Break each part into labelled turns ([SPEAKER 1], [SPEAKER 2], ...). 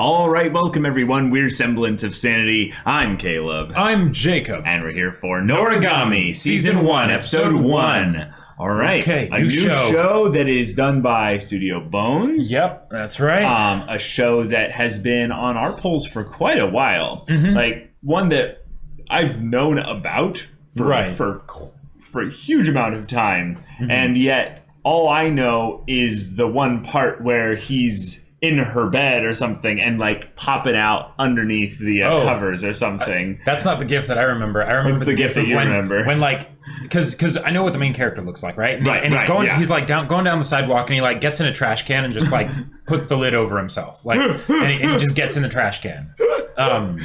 [SPEAKER 1] All right, welcome everyone. We're Semblance of Sanity. I'm Caleb.
[SPEAKER 2] I'm Jacob.
[SPEAKER 1] And we're here for Noragami, Season 1, Episode 1. All right,
[SPEAKER 2] okay,
[SPEAKER 1] a new show that is done by Studio Bones.
[SPEAKER 2] Yep, that's right.
[SPEAKER 1] A show that has been on our polls for quite a while. Like, one that I've known about for a huge amount of time. And yet, all I know is the one part where he's in her bed or something and like popping out underneath the covers or something.
[SPEAKER 2] That's not the GIF that I remember. I remember
[SPEAKER 1] the GIF that you remember.
[SPEAKER 2] When like, because I know what the main character looks like, right?
[SPEAKER 1] Right,
[SPEAKER 2] and
[SPEAKER 1] right,
[SPEAKER 2] he's like going down the sidewalk and he like gets in a trash can and just like puts the lid over himself, like, and he just gets in the trash can. I'm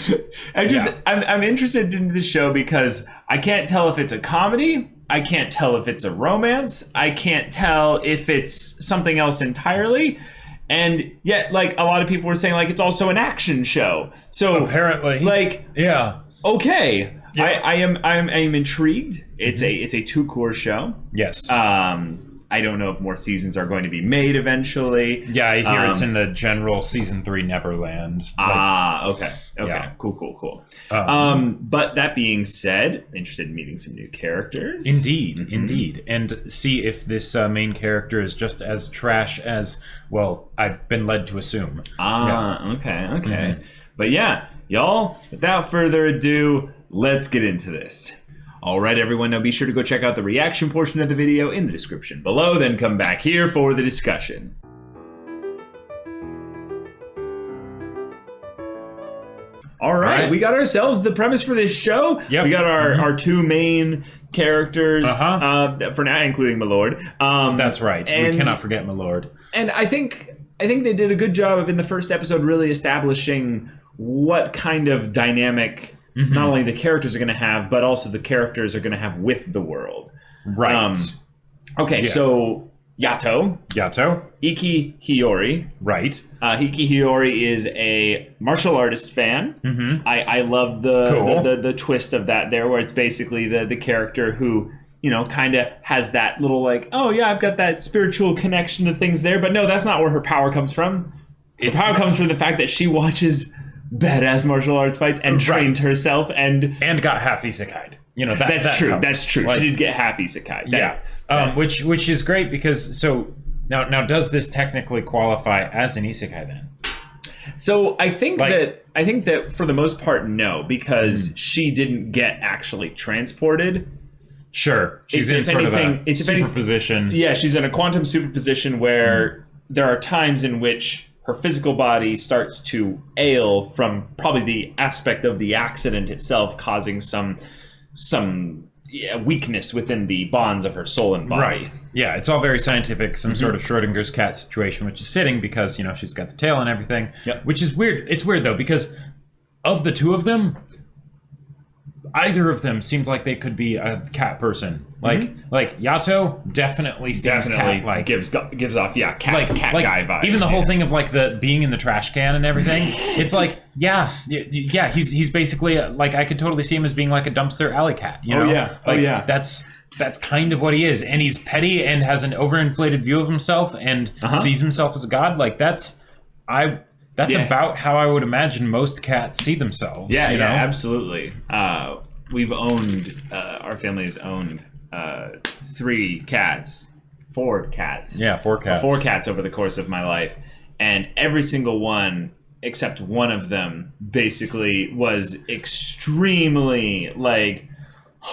[SPEAKER 1] interested in this show because I can't tell if it's a comedy. I can't tell if it's a romance. I can't tell if it's something else entirely. And yet, like, a lot of people were saying, like, it's also an action show. So
[SPEAKER 2] apparently,
[SPEAKER 1] like,
[SPEAKER 2] yeah,
[SPEAKER 1] okay,
[SPEAKER 2] yeah.
[SPEAKER 1] I am intrigued. It's a two-core show.
[SPEAKER 2] Yes.
[SPEAKER 1] I don't know if more seasons are going to be made eventually.
[SPEAKER 2] Yeah, I hear it's in the general season 3 Neverland.
[SPEAKER 1] Okay.
[SPEAKER 2] Yeah.
[SPEAKER 1] Cool. But that being said, interested in meeting some new characters.
[SPEAKER 2] Indeed. And see if this main character is just as trash as, well, I've been led to assume.
[SPEAKER 1] Okay. But yeah, y'all, without further ado, let's get into this. All right, everyone, now be sure to go check out the reaction portion of the video in the description below, then come back here for the discussion. All right, we got ourselves the premise for this show.
[SPEAKER 2] Yep.
[SPEAKER 1] We got our two main characters for now, including Milord.
[SPEAKER 2] That's right. We cannot forget Milord.
[SPEAKER 1] And I think they did a good job of, in the first episode, really establishing what kind of dynamic not only the characters are going to have, but also the characters are going to have with the world.
[SPEAKER 2] Right.
[SPEAKER 1] So Yato. Iki Hiyori.
[SPEAKER 2] Right.
[SPEAKER 1] Iki Hiyori is a martial artist fan. I love the twist of that there, where it's basically the character who, you know, kind of has that little like, oh yeah, I've got that spiritual connection to things there. But no, that's not where her power comes from. The power comes from the fact that she watches badass martial arts fights and trains herself and
[SPEAKER 2] got half isekai'd. You know,
[SPEAKER 1] that's true.
[SPEAKER 2] Counts.
[SPEAKER 1] That's true.
[SPEAKER 2] Like,
[SPEAKER 1] she did get half isekai'd.
[SPEAKER 2] Which is great because now does this technically qualify as an isekai then?
[SPEAKER 1] So I think that for the most part, no, because she didn't get actually transported.
[SPEAKER 2] Sure, she's in sort of a superposition.
[SPEAKER 1] Yeah, she's in a quantum superposition where there are times in which her physical body starts to ail from probably the aspect of the accident itself, causing some weakness within the bonds of her soul and body.
[SPEAKER 2] Right. Yeah, it's all very scientific, some sort of Schrodinger's cat situation, which is fitting because, you know, she's got the tail and everything.
[SPEAKER 1] Yep.
[SPEAKER 2] Which is weird. It's weird, though, because of the two of them, either of them seemed like they could be a cat person. Like Yato definitely seems cat-like.
[SPEAKER 1] Gives off cat guy vibes.
[SPEAKER 2] Even the whole thing of like the being in the trash can and everything. It's like he's basically like, I could totally see him as being like a dumpster alley cat. You know? That's kind of what he is, and he's petty and has an overinflated view of himself and sees himself as a god. Like that's about how I would imagine most cats see themselves.
[SPEAKER 1] Yeah,
[SPEAKER 2] you know?
[SPEAKER 1] Absolutely. We've owned, our family's owned 4 cats.
[SPEAKER 2] Yeah, 4 cats.
[SPEAKER 1] 4 cats over the course of my life. And every single one, except one of them, basically was extremely like,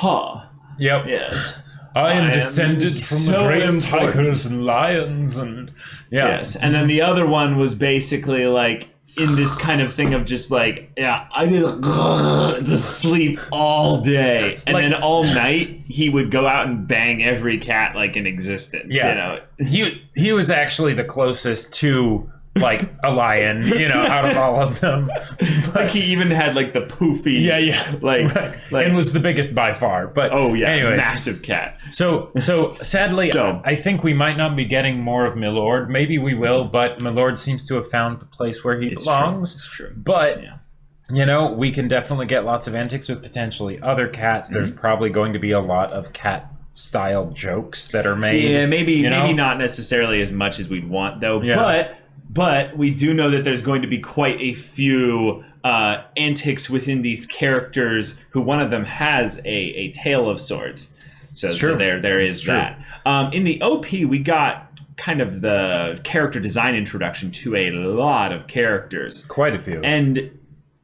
[SPEAKER 2] Yep.
[SPEAKER 1] Yes.
[SPEAKER 2] I am descended from the great tigers and lions and
[SPEAKER 1] yes. And then the other one was basically like in this kind of thing of just like, I need to sleep all day. And then all night he would go out and bang every cat like in existence.
[SPEAKER 2] Yeah. You know? He was actually the closest to like a lion, you know, out of all of them.
[SPEAKER 1] But, like he even had like the poofy, like
[SPEAKER 2] and was the biggest by far. But anyways,
[SPEAKER 1] massive cat.
[SPEAKER 2] So sadly, I think we might not be getting more of Milord. Maybe we will, but Milord seems to have found the place where he belongs.
[SPEAKER 1] It's true.
[SPEAKER 2] But you know, we can definitely get lots of antics with potentially other cats. There's probably going to be a lot of cat style jokes that are made.
[SPEAKER 1] Yeah, maybe not necessarily as much as we'd want though. But But we do know that there's going to be quite a few antics within these characters who one of them has a tail of sorts. So there is that. In the OP, we got kind of the character design introduction to a lot of characters.
[SPEAKER 2] Quite a few.
[SPEAKER 1] And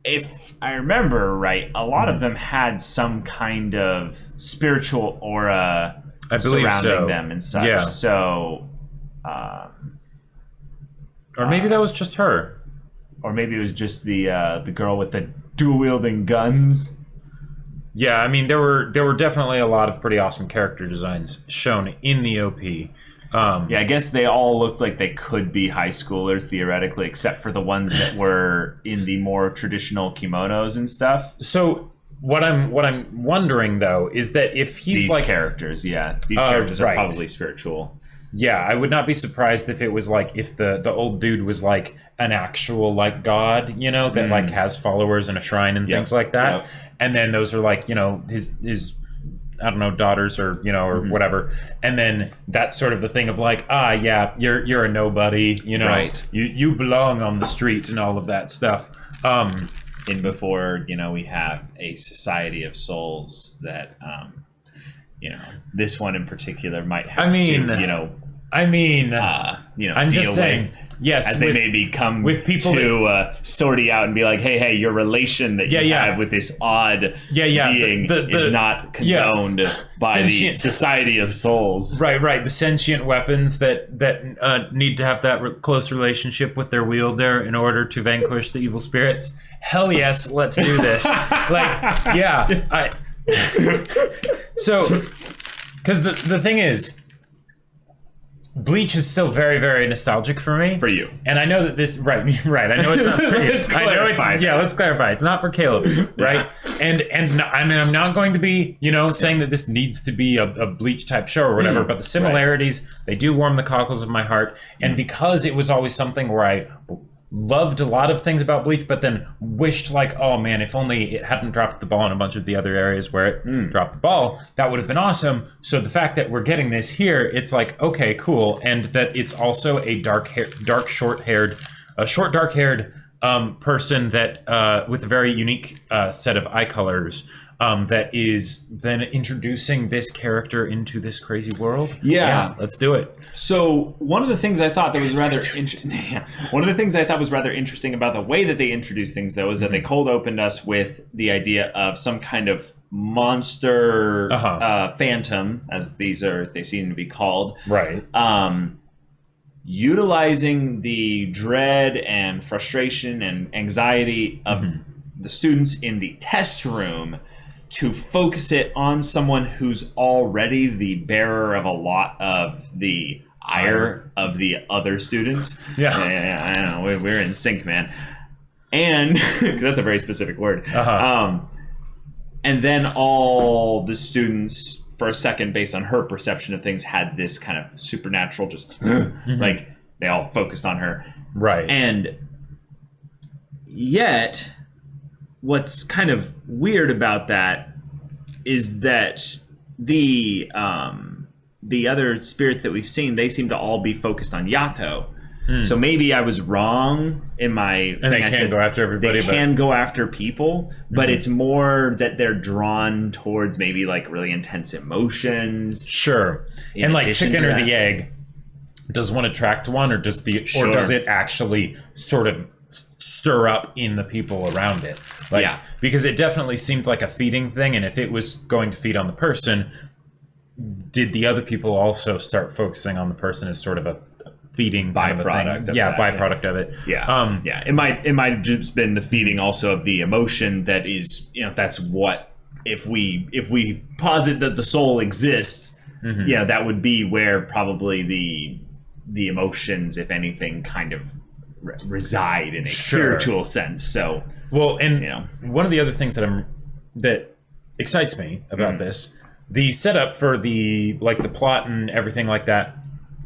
[SPEAKER 1] if I remember right, a lot of them had some kind of spiritual aura surrounding them and such.
[SPEAKER 2] Yeah.
[SPEAKER 1] So...
[SPEAKER 2] or maybe that was just her.
[SPEAKER 1] Or maybe it was just the girl with the dual-wielding guns.
[SPEAKER 2] Yeah, I mean, there were definitely a lot of pretty awesome character designs shown in the OP.
[SPEAKER 1] I guess they all looked like they could be high schoolers theoretically, except for the ones that were in the more traditional kimonos and stuff.
[SPEAKER 2] So what I'm wondering though is that if he's
[SPEAKER 1] these
[SPEAKER 2] like
[SPEAKER 1] characters, these characters are probably spiritual.
[SPEAKER 2] Yeah, I would not be surprised if it was like if the old dude was like an actual like god, you know, that like has followers and a shrine and things like that. And then those are like, you know, his I don't know, daughters or, you know, or whatever. And then that's sort of the thing of like, you're a nobody, you know, you belong on the street and all of that stuff.
[SPEAKER 1] And before, you know, we have a society of souls that, you know, this one in particular might have to, you know,
[SPEAKER 2] I'm just saying, yes,
[SPEAKER 1] as they maybe come
[SPEAKER 2] with people
[SPEAKER 1] to sorting out and be like, hey, your relation that you have with this odd being is not condoned by the Society of Souls.
[SPEAKER 2] Right. The sentient weapons that need to have that close relationship with their wielder in order to vanquish the evil spirits. Hell yes, let's do this. So, because the thing is, Bleach is still very, very nostalgic for me.
[SPEAKER 1] For you.
[SPEAKER 2] And I know that this... Right. I know it's not for you.
[SPEAKER 1] Let's clarify.
[SPEAKER 2] Let's clarify. It's not for Caleb, right? And I mean, I'm not going to be, you know, saying that this needs to be a Bleach-type show or whatever, but the similarities, they do warm the cockles of my heart. And because it was always something where I loved a lot of things about Bleach, but then wished like, oh man, if only it hadn't dropped the ball in a bunch of the other areas where it dropped the ball, that would have been awesome. So the fact that we're getting this here, it's like, okay, cool. And that it's also a short-dark-haired person that with a very unique set of eye colors that is then introducing this character into this crazy world. Yeah, let's do it.
[SPEAKER 1] So one of the things I thought that was rather interesting about the way that they introduced things, though, is that they cold opened us with the idea of some kind of monster phantom, as they seem to be called.
[SPEAKER 2] Right.
[SPEAKER 1] Utilizing the dread and frustration and anxiety of the students in the test room to focus it on someone who's already the bearer of a lot of the ire of the other students. Yeah, I don't know. We're in sync, man. And that's a very specific word. And then all the students, for a second, based on her perception of things, had this kind of supernatural, just like they all focused on her.
[SPEAKER 2] Right.
[SPEAKER 1] And yet, what's kind of weird about that is that the other spirits that we've seen, they seem to all be focused on Yato. So maybe I was wrong in my...
[SPEAKER 2] And they can go after everybody.
[SPEAKER 1] They can go after people, but it's more that they're drawn towards maybe like really intense emotions.
[SPEAKER 2] Sure. And like chicken or the egg, does one attract one, or does it actually sort of stir up in the people around it? Like, because it definitely seemed like a feeding thing, and if it was going to feed on the person, did the other people also start focusing on the person as sort of a feeding
[SPEAKER 1] byproduct
[SPEAKER 2] of it?
[SPEAKER 1] It might have just been the feeding also of the emotion that is, you know, that's what, if we posit that the soul exists, that would be where probably the emotions, if anything, kind of reside in a spiritual sense. So
[SPEAKER 2] one of the other things that excites me about this, the setup for the plot and everything like that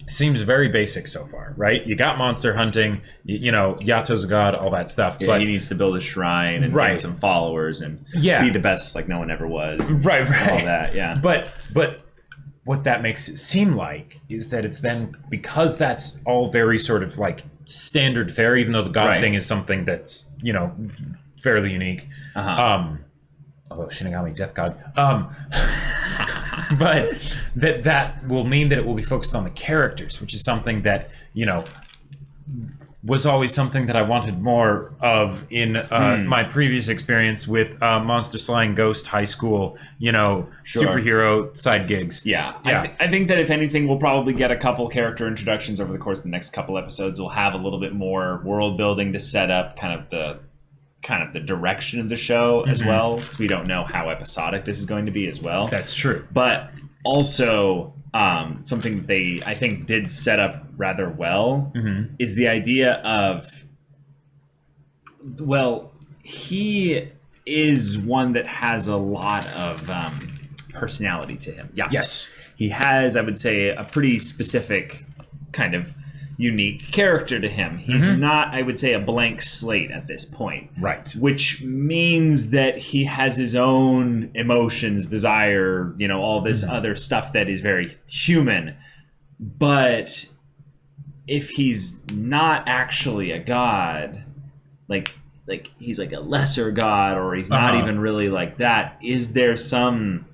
[SPEAKER 2] seems very basic so far, right? You got monster hunting, you know, Yato's a god, all that stuff.
[SPEAKER 1] But he needs to build a shrine and gain some followers and be the best like no one ever was.
[SPEAKER 2] Right.
[SPEAKER 1] All that,
[SPEAKER 2] But what that makes it seem like is that it's then, because that's all very sort of like standard fare, even though the God thing is something that's, you know, fairly unique. Although Shinigami, Death God. But that will mean that it will be focused on the characters, which is something that, you know, was always something that I wanted more of in my previous experience with Monster Slaying Ghost High School, you know, superhero side gigs.
[SPEAKER 1] Yeah. I think that if anything, we'll probably get a couple character introductions over the course of the next couple episodes. We'll have a little bit more world building to set up kind of the direction of the show as well, because we don't know how episodic this is going to be as well.
[SPEAKER 2] That's true.
[SPEAKER 1] But also, something they, I think, did set up rather well is the idea of, well, he is one that has a lot of personality to him. Yeah.
[SPEAKER 2] Yes.
[SPEAKER 1] He has, I would say, a pretty specific kind of unique character to him. He's not, I would say, a blank slate at this point.
[SPEAKER 2] Right.
[SPEAKER 1] Which means that he has his own emotions, desire, you know, all this other stuff that is very human. But if he's not actually a god, like he's like a lesser god, or he's not even really like that, is there some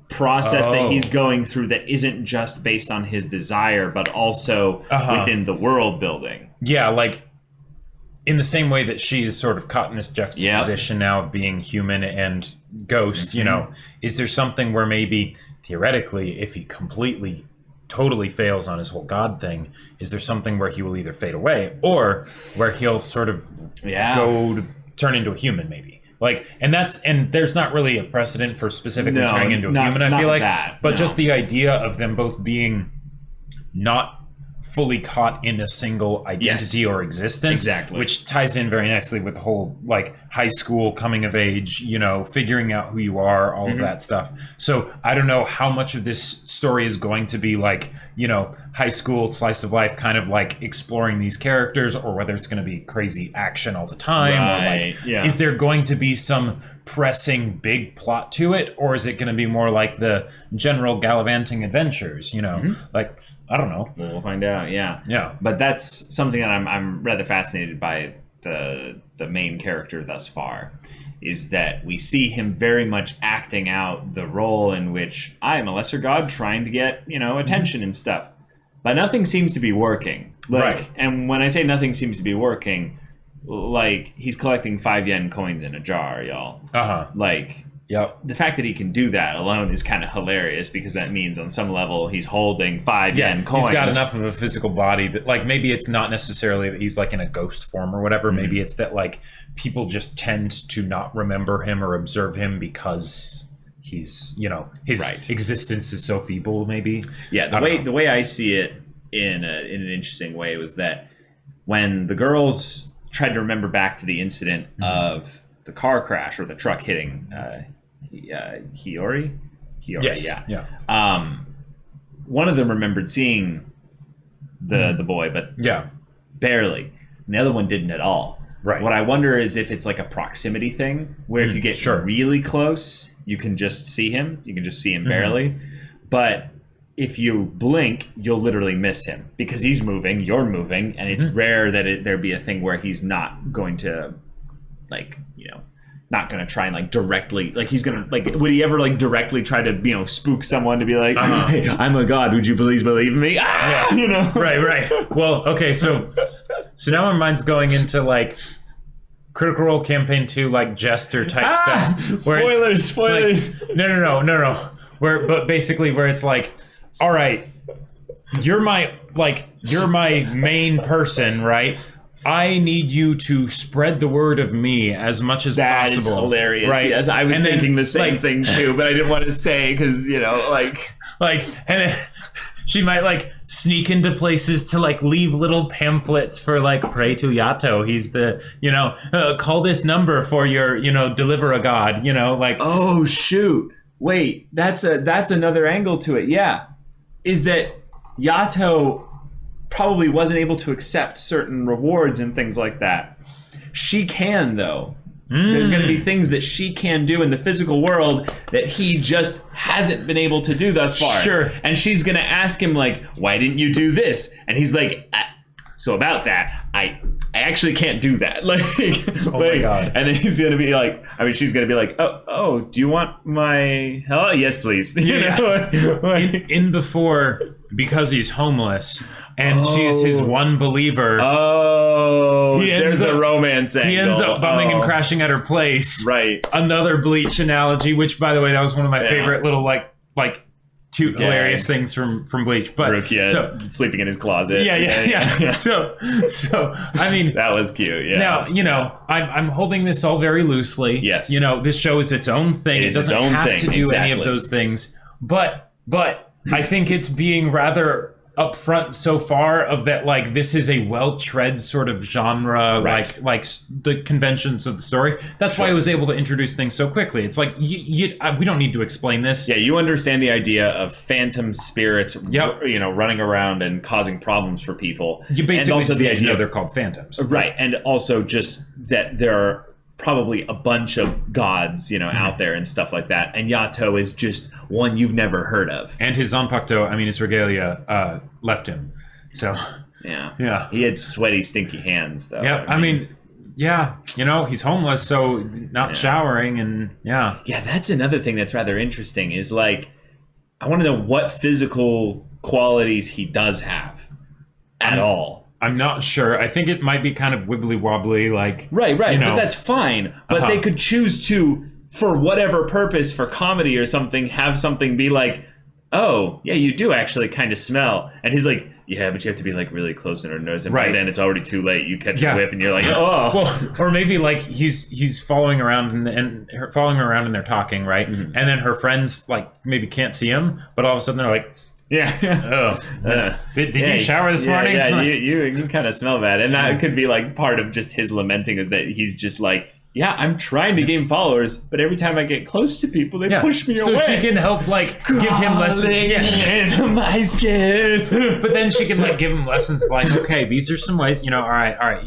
[SPEAKER 1] process that he's going through that isn't just based on his desire, but also within the world building?
[SPEAKER 2] Yeah, like in the same way that she is sort of caught in this juxtaposition now of being human and ghost, you know, is there something where maybe theoretically, if he completely totally fails on his whole god thing, is there something where he will either fade away or where he'll sort of go to turn into a human, maybe? Like, and there's not really a precedent for specifically turning into a human, I feel like. But just the idea of them both being not fully caught in a single identity or existence.
[SPEAKER 1] Exactly.
[SPEAKER 2] Which ties in very nicely with the whole, like, high school, coming of age, you know, figuring out who you are, all of that stuff. So I don't know how much of this story is going to be like, you know, high school slice of life, kind of like exploring these characters, or whether it's going to be crazy action all the time. Or like, is there going to be some pressing big plot to it, or is it going to be more like the general gallivanting adventures, you know? Like, I don't know.
[SPEAKER 1] Well, we'll find out. Yeah. But that's something that I'm rather fascinated by the main character thus far, is that we see him very much acting out the role in which I am a lesser god trying to get, you know, attention and stuff. But nothing seems to be working. Like, and when I say nothing seems to be working, like, he's collecting 5 yen coins in a jar, y'all. Like, the fact that he can do that alone is kind of hilarious, because that means on some level he's holding 5 yen coins.
[SPEAKER 2] He's got enough of a physical body that, like, maybe it's not necessarily that he's like in a ghost form or whatever. Maybe it's that, like, people just tend to not remember him or observe him because he's, you know, his existence is so feeble, maybe.
[SPEAKER 1] Yeah, the way I see it in an interesting way was that when the girls tried to remember back to the incident of the car crash, or the truck hitting Hiyori?
[SPEAKER 2] Yes.
[SPEAKER 1] Yeah. One of them remembered seeing the boy, but barely. And the other one didn't at all.
[SPEAKER 2] Right.
[SPEAKER 1] What I wonder is if it's like a proximity thing, where if you get really close, you can just see him. You can just see him barely. But if you blink, you'll literally miss him, because he's moving, you're moving, and it's rare that there be a thing where he's not going to, like, you know, not going to try and, like, directly, like, he's going to, like, would he ever, like, directly try to, you know, spook someone to be like, hey, I'm a god, would you please believe me? You know?
[SPEAKER 2] Right. Well, okay, so now my mind's going into, like, Critical Role Campaign 2, like, jester type stuff.
[SPEAKER 1] Spoilers.
[SPEAKER 2] Like, no. But basically where it's like, all right, you're my main person, right? I need you to spread the word of me as much as possible.
[SPEAKER 1] That is hilarious. Right? Yes, I was thinking the same thing too, but I didn't want to say, because, you know, like,
[SPEAKER 2] and then she might, like, sneak into places to, like, leave little pamphlets for, like, pray to Yato. He's the, you know, call this number for your, you know, deliver a god, you know, like.
[SPEAKER 1] Oh shoot! Wait, that's another angle to it. Yeah, is that Yato probably wasn't able to accept certain rewards and things like that. She can, though. There's going to be things that she can do in the physical world that he just hasn't been able to do thus far.
[SPEAKER 2] Sure.
[SPEAKER 1] And she's going to ask him, like, why didn't you do this? And he's like, so about that, I actually can't do that.
[SPEAKER 2] My God.
[SPEAKER 1] And then he's going to be like, she's going to be like, oh, do you want my help? Yes, please.
[SPEAKER 2] In Before, because he's homeless and she's his one believer.
[SPEAKER 1] There's a romance angle.
[SPEAKER 2] He ends up bumming and crashing at her place.
[SPEAKER 1] Right.
[SPEAKER 2] Another Bleach analogy, which, by the way, that was one of my favorite little, like two hilarious things from Bleach. But
[SPEAKER 1] sleeping in his closet.
[SPEAKER 2] Yeah. So I mean,
[SPEAKER 1] that was cute. Yeah.
[SPEAKER 2] Now, I'm holding this all very loosely.
[SPEAKER 1] Yes.
[SPEAKER 2] This show is its own thing. It doesn't have to do any of those things. But I think it's being rather upfront so far of that, like, this is a well-tread sort of genre, right. like the conventions of the story. That's why I was able to introduce things so quickly. It's like, we don't need to explain this.
[SPEAKER 1] Yeah, you understand the idea of phantom spirits, running around and causing problems for people.
[SPEAKER 2] You basically
[SPEAKER 1] and also
[SPEAKER 2] the idea they're called phantoms.
[SPEAKER 1] Right, and also just that there are probably a bunch of gods, out there and stuff like that. And Yato is just one you've never heard of.
[SPEAKER 2] And his Zanpakuto, his regalia, left him. So,
[SPEAKER 1] yeah. He had sweaty, stinky hands, though.
[SPEAKER 2] Yeah, he's homeless, so not showering, and
[SPEAKER 1] Yeah, that's another thing that's rather interesting, is like, I want to know what physical qualities he does have at all.
[SPEAKER 2] I'm not sure. I think it might be kind of wibbly wobbly, like
[SPEAKER 1] right. But that's fine. But they could choose to, for whatever purpose, for comedy or something, have something be like, oh, yeah, you do actually kind of smell. And he's like, yeah, but you have to be like really close in her nose, and by then it's already too late. You catch a whiff, and you're like, oh.
[SPEAKER 2] Well, or maybe like he's following around and they're talking, right? Mm-hmm. And then her friends like maybe can't see him, but all of a sudden they're like, did you shower this morning?
[SPEAKER 1] Yeah, you kind of smell bad. And that could be like part of just his lamenting, is that he's just like, yeah, I'm trying to gain followers, but every time I get close to people, they push me away.
[SPEAKER 2] So she can help like give him lessons
[SPEAKER 1] in my skin.
[SPEAKER 2] But then she can like give him lessons of like, okay, these are some ways, all right,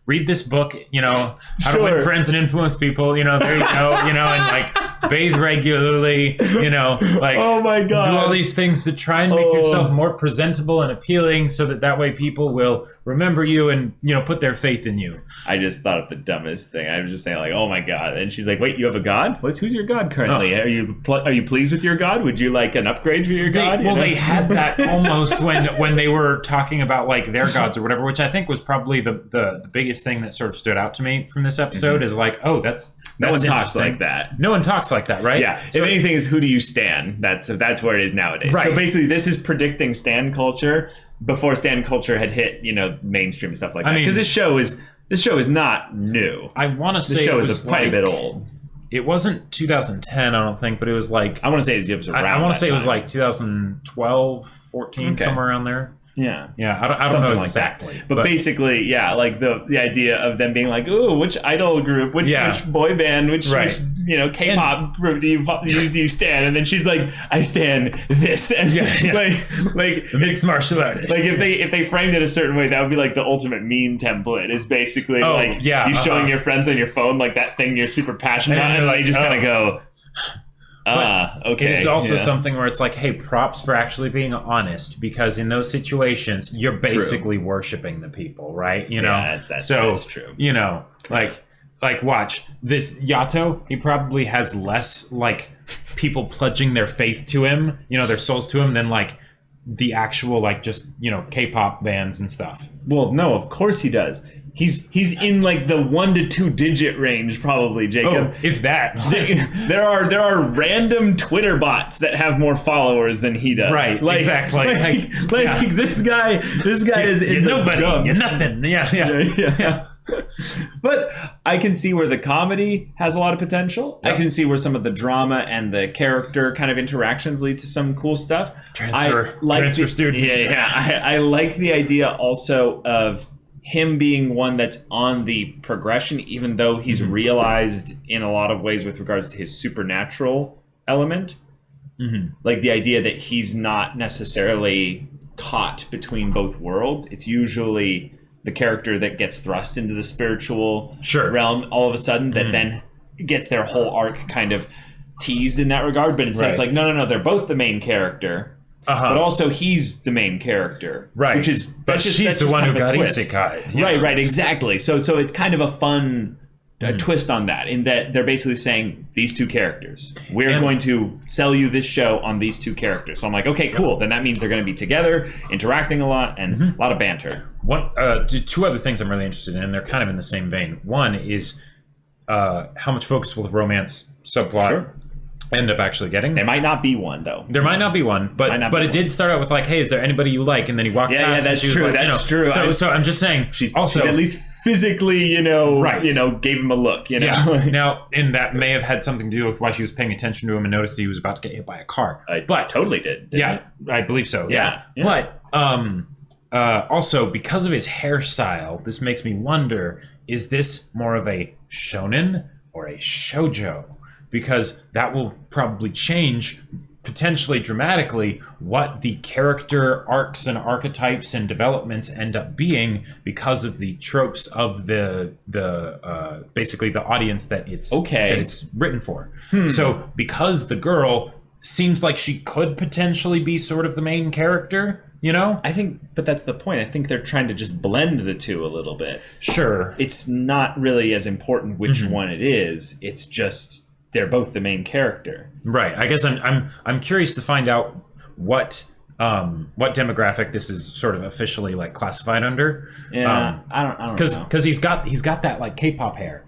[SPEAKER 2] read this book, how to win friends and influence people, there you go, and like bathe regularly, like,
[SPEAKER 1] oh my God,
[SPEAKER 2] do all these things to try and make yourself more presentable and appealing, so that way people will remember you and, put their faith in you.
[SPEAKER 1] I just thought of the dumbest thing. I was just saying like, oh my God. And she's like, wait, you have a god? Who's your god currently? Are you pleased with your god? Would you like an upgrade for your god?
[SPEAKER 2] They had that almost when they were talking about like their gods or whatever, which I think was probably the biggest thing that sort of stood out to me from this episode, is like, oh, that's
[SPEAKER 1] no one talks like that.
[SPEAKER 2] No one talks like that, right?
[SPEAKER 1] Yeah. So, if anything is, who do you stan? That's where it is nowadays. Right. So basically, this is predicting stan culture before stan culture had hit, mainstream stuff like that. Because this show is not new.
[SPEAKER 2] I want to say
[SPEAKER 1] the show is quite a bit old.
[SPEAKER 2] It wasn't 2010, I don't think, but it was like,
[SPEAKER 1] I want to say it was around.
[SPEAKER 2] I want to say it was like 2012, 14, somewhere around there.
[SPEAKER 1] Yeah.
[SPEAKER 2] I don't know exactly.
[SPEAKER 1] Like but basically, like the idea of them being like, ooh, which idol group, which boy band, which K-pop group do you stand? And then she's like, I stand this. And like
[SPEAKER 2] mixed martial artist.
[SPEAKER 1] Like if they framed it a certain way, that would be like the ultimate meme template. Is basically you showing your friends on your phone like that thing you're super passionate about, and like just kind of go. Okay.
[SPEAKER 2] It is also something where it's like, hey, props for actually being honest, because in those situations, you're basically worshiping the people, right?
[SPEAKER 1] Yeah, that's true.
[SPEAKER 2] Like watch this Yato. He probably has less like people pledging their faith to him, their souls to him, than like the actual like just K-pop bands and stuff.
[SPEAKER 1] Well, no, of course he does. He's in like the 1 to 2 digit range, probably, Jacob.
[SPEAKER 2] Oh, if that.
[SPEAKER 1] there are random Twitter bots that have more followers than he does.
[SPEAKER 2] Right. Exactly.
[SPEAKER 1] This guy is in the
[SPEAKER 2] nobody.
[SPEAKER 1] dumps.
[SPEAKER 2] You're nothing. Yeah.
[SPEAKER 1] But I can see where the comedy has a lot of potential. Yep. I can see where some of the drama and the character kind of interactions lead to some cool stuff.
[SPEAKER 2] Transfer student.
[SPEAKER 1] Yeah. I like the idea also of him being one that's on the progression, even though he's realized in a lot of ways with regards to his supernatural element. Mm-hmm. Like the idea that he's not necessarily caught between both worlds. It's usually the character that gets thrust into the spiritual realm all of a sudden that then gets their whole arc kind of teased in that regard. But instead it's like, no, they're both the main character. but also he's the main character,
[SPEAKER 2] right?
[SPEAKER 1] Which is
[SPEAKER 2] but she's the one who got isekai,
[SPEAKER 1] right, exactly. So it's kind of a fun twist on that, in that they're basically saying these two characters, we're going to sell you this show on these two characters. So I'm like, okay, cool. Then that means they're going to be together, interacting a lot, and a lot of banter.
[SPEAKER 2] Two other things I'm really interested in, and they're kind of in the same vein. One is how much focus will the romance subplot end up actually getting?
[SPEAKER 1] There might not be one, though.
[SPEAKER 2] There might not be one, but it did start out with like, hey, is there anybody you like? And then he walked past.
[SPEAKER 1] Yeah, that's true. That's true.
[SPEAKER 2] So I'm just saying, she's
[SPEAKER 1] at least physically, gave him a look,
[SPEAKER 2] Yeah. Now, and that may have had something to do with why she was paying attention to him and noticed that he was about to get hit by a car.
[SPEAKER 1] But totally did.
[SPEAKER 2] Yeah, I believe so. Yeah. But also, because of his hairstyle, this makes me wonder, is this more of a shonen or a shoujo? Because that will probably change, potentially dramatically, what the character arcs and archetypes and developments end up being, because of the tropes of the basically the audience that it's written for. So because the girl seems like she could potentially be sort of the main character,
[SPEAKER 1] I think, but that's the point. I think they're trying to just blend the two a little bit.
[SPEAKER 2] Sure.
[SPEAKER 1] It's not really as important which one it is. It's just they're both the main character.
[SPEAKER 2] Right. I guess I'm curious to find out what demographic this is sort of officially like classified under.
[SPEAKER 1] Yeah, I don't know.
[SPEAKER 2] Because he's got that like K-pop hair,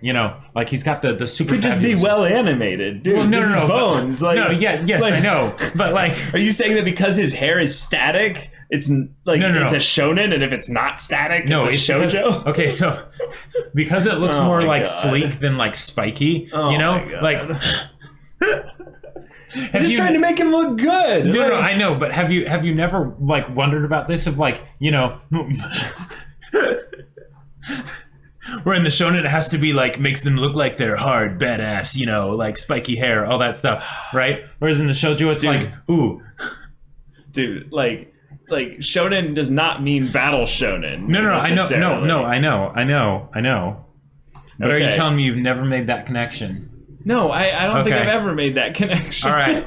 [SPEAKER 2] like he's got the super.
[SPEAKER 1] Could just be well animated, dude.
[SPEAKER 2] Well, no,
[SPEAKER 1] bones.
[SPEAKER 2] Yes, I know, but like,
[SPEAKER 1] are you saying that because his hair is static, it's like it's a shonen, and if it's not static, it's a shoujo?
[SPEAKER 2] Okay, so because it looks more like sleek than like spiky, like.
[SPEAKER 1] I'm just trying to make him look good.
[SPEAKER 2] No, I know, but have you never like wondered about this? Of like, where in the shonen it has to be like makes them look like they're hard, badass, like spiky hair, all that stuff, right? Whereas in the shoujo, it's like, ooh,
[SPEAKER 1] dude, like shonen does not mean battle shonen.
[SPEAKER 2] No, I know. But are you telling me you've never made that connection?
[SPEAKER 1] No, I don't think I've ever made that connection.
[SPEAKER 2] All right.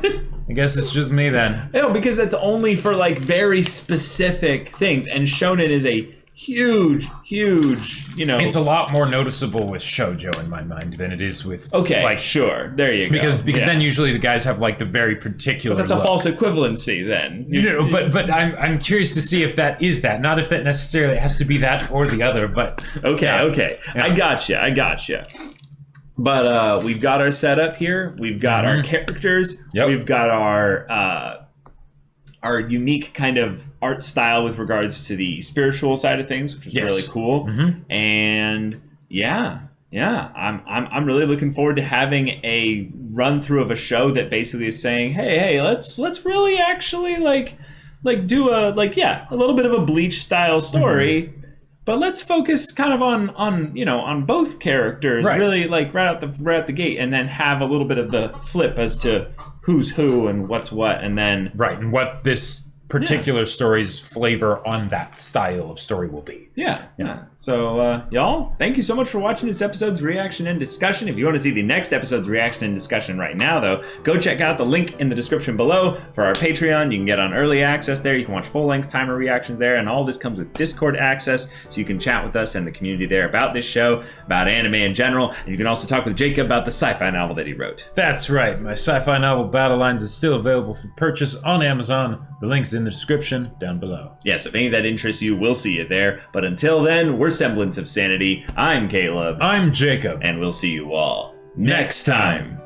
[SPEAKER 2] I guess it's just me then.
[SPEAKER 1] No, because that's only for like very specific things. And shonen is a huge,
[SPEAKER 2] It's a lot more noticeable with shoujo in my mind than it is with...
[SPEAKER 1] Okay, like, sure. There you go.
[SPEAKER 2] Because then usually the guys have like the very particular
[SPEAKER 1] But that's a false equivalency then.
[SPEAKER 2] But I'm curious to see if that is that. Not if that necessarily has to be that or the other, but...
[SPEAKER 1] Okay. Yeah. I gotcha. But we've got our setup here. We've got our characters.
[SPEAKER 2] Yep.
[SPEAKER 1] We've got our unique kind of art style with regards to the spiritual side of things, which is really cool. And I'm really looking forward to having a run through of a show that basically is saying, hey, let's really actually like do a little bit of a Bleach style story. But let's focus kind of on both characters, really like right out the gate, and then have a little bit of the flip as to who's who and what's what, and then
[SPEAKER 2] and what this particular story's flavor on that style of story will be.
[SPEAKER 1] Yeah. So, y'all, thank you so much for watching this episode's reaction and discussion. If you want to see the next episode's reaction and discussion right now, though, go check out the link in the description below for our Patreon. You can get on early access there. You can watch full-length timer reactions there, and all this comes with Discord access, so you can chat with us and the community there about this show, about anime in general, and you can also talk with Jacob about the sci-fi novel that he wrote.
[SPEAKER 2] That's right. My sci-fi novel, Battle Lines, is still available for purchase on Amazon. The link's in the description down below.
[SPEAKER 1] Yes, if any of that interests you, we'll see you there. But until then, we're Semblance of Sanity. I'm Caleb.
[SPEAKER 2] I'm Jacob.
[SPEAKER 1] And we'll see you all next time.